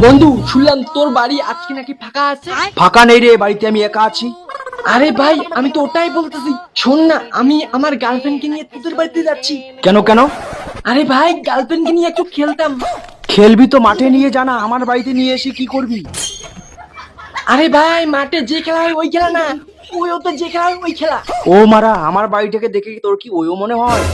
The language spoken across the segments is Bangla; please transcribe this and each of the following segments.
বন্ধু শুনলাম তোর বাড়ি আজকে নাকি ফাঁকা আছে। ফাঁকা নেই রে, বাড়িতে আমি একা আছি। আরে ভাই আমি তো ওটাই বলতেছি, শোন না আমি আমার গার্লফ্রেন্ডকে নিয়ে তোদের বাড়িতে যাচ্ছি। কেন কেন? আরে ভাই গার্লফ্রেন্ডকে নিয়ে একটু খেলতাম। খেলবি তো মাঠে নিয়ে জানা, আমার বাড়িতে নিয়ে এসে কি করবি? আরে ভাই মাঠে যে খেলা হয় ওই খেলা না, ওই তো যে খেলা হয় ওই খেলা। ও মারা, আমার বাড়িটাকে দেখে কি তোর কি ওইও মনে হয়?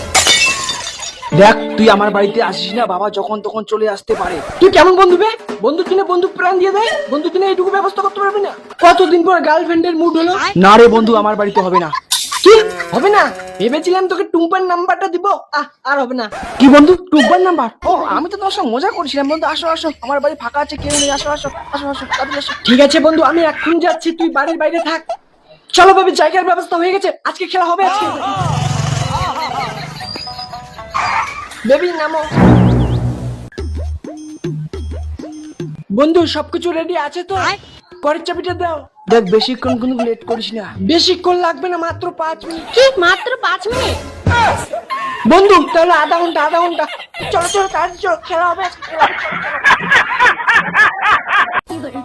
দেখ তুই আমার বাড়িতে আসিস না, বাবা যখন তখন চলে আসতে পারে। তুই কেমন বন্ধু বে? বন্ধু কিনে বন্ধু প্রাণ দিয়ে দেয়, বন্ধু কিনে এইটুকু ব্যবস্থা করতে পারবি না? কতদিন পর গার্লফ্রেন্ডের মুড হলো। না রে বন্ধু, আমার বাড়িতে হবে না। কি হবে না? ভেবেছিলাম তোকে টুম্পার নাম্বারটা দিব, আর হবে না। কি বন্ধু, টুকবার নাম্বার? ও আমি তো তোমার সঙ্গে মজা করছিলাম। বন্ধু আসো আসো, আমার বাড়ি ফাঁকা আছে, কেউ নেই, আসো আসো আসো আসো তাড়াতাড়ি আসো। ঠিক আছে বন্ধু আমি এখন যাচ্ছি, তুই বাড়ির বাইরে থাক। চলো ভাবি জায়গার ব্যবস্থা হয়ে গেছে, আজকে খেলা হবে আজকে। বেবি নামো। বন্ধু সবকিছু রেডি আছে তো? ঘরের চাবিটা দাও। দেখ বেশিক্ষণ কিন্তু লেট করিস না। বেশিক্ষণ লাগবে না, মাত্র 5 মিনিট। কি মাত্র 5 মিনিট? বন্ধু তাহলে আধা ঘন্টা আধা ঘন্টা। চলো চলো তাড়াতাড়ি চলো, খেলা হবে আজকে, খেলা হবে, চলো, চলো।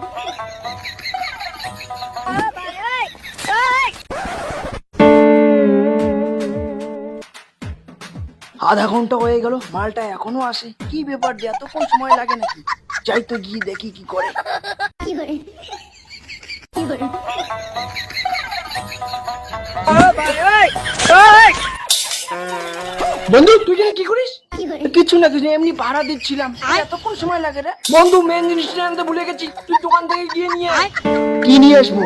আধা ঘন্টা হয়ে গেল, মালটা এখনো আসে, কি ব্যাপার যে এতক্ষণ সময় লাগে নাকি? যাই তো গিয়ে দেখি কি করে। বন্ধু তুই জানি কি করিস? কিছু না কিছু, এমনি ভাড়া দিচ্ছিলাম। এতক্ষণ সময় লাগে রে? বন্ধু মেন জিনিসটা আনতে ভুলে গেছি, তুই দোকান থেকে গিয়ে নিয়ে আয়। কি নিয়ে আসবো?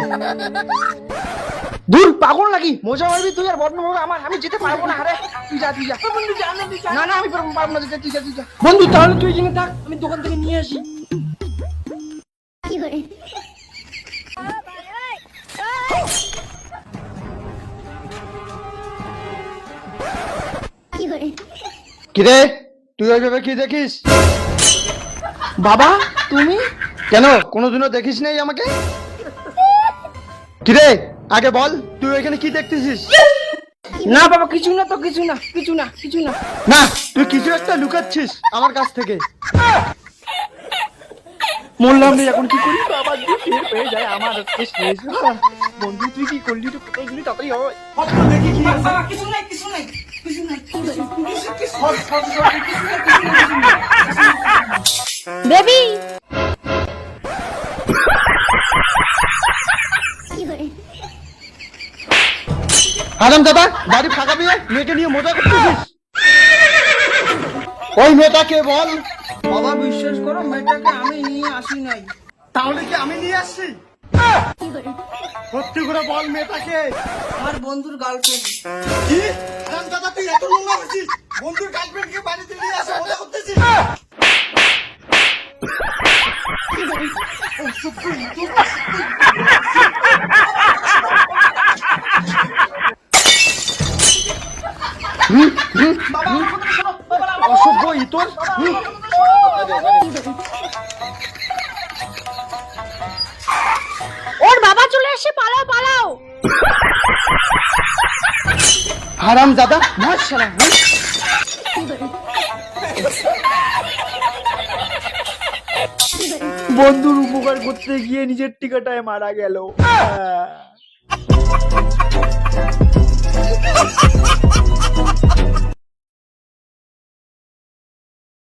দূর পাগল নাকি? মজা মারবি তুই আর বদনাম হবে আমার, আমি যেতে পারবো না। আরে তুই যা তুই যা। বন্ধু যা না, তুই যা। না না আমি পারবো না যেতে, তুই যা তুই যা। বন্ধু তাহলে তুই এখানে থাক, আমি দোকান থেকে নিয়ে আসি। কিরে তুই ওইভাবে কি দেখিস? বাবা তুমি কেন কোনোদিনও দেখিস নাই আমাকে? কিরে আগে বল, তুই এখানে কি দেখতেছিস? না বাবা কিছু না তো, কিছু না কিছু না কিছু না। না তুই কিছু একটা লুকাচ্ছিস আমার কাছ থেকে। বললাম রে এখন কি করি? বাবা যদি টের পেয়ে যায় আমার আজকে শেষ। বন্ধু তুই কি করলি রে? কোথায় গেলি? তাড়াতাড়ি হয়। বাবা কিছু নাই কিছু নাই কিছু নাই বেবি আরাম দাদা বাড়ি ফাঁকা পেয়ে মেয়েকে নিয়ে মজা করতেছিস? ওই মেয়েটাকে বল। বাবা বিশ্বাস করো, মেয়েটাকে আমি নিয়ে আসি নাই। তাহলে কি আমি নিয়ে আসছি? সত্যি করে বল মেয়েটাকে। আমার বন্ধুর গার্লফ্রেন্ড। কি আরাম দাদা তুই এত নোংরা হচ্ছিস? বন্ধুর গার্লফ্রেন্ডকে বাড়িতে নিয়ে আসে মজা করতেছিস? অসভ্য ইতর। ওর বাবা চলে এসে, পালাও পালাও। হারাম দাদা মার শালা। বন্ধুর উপকার করতে গিয়ে নিজের টিকাটায় মারা গেল।